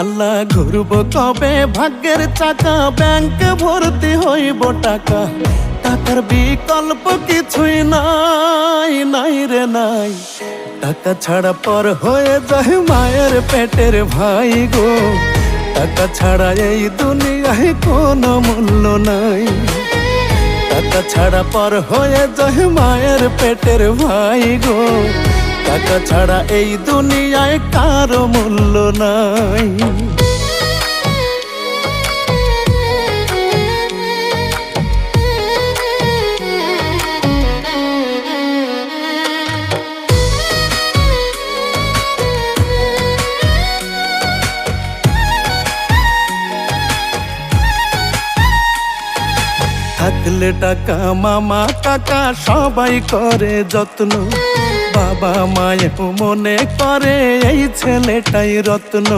আল্লাহ ঘুরব কবে ভাগ্যের চাকা, ব্যাংকে ভর্তি হইব টাকা, টাকার বিকল্প কিছুই নাই, নাই রে নাই। টাকা ছাড়া পর হয়ে যায় মায়ের পেটের ভাই গো, টাকা ছাড়া এই দুনিয়ায় কোনো মূল্য নাই। টাকা ছাড়া পর হয়ে যায় মায়ের পেটের ভাই গো, টাকা ছাড়া এই দুনিয়ায় কারো মূল্য নাই। থাকলে টাকা মামা কাকা সবাই করে যত্ন, বাবা মায়েও মনে করে এই ছেলেটাই রত্ন।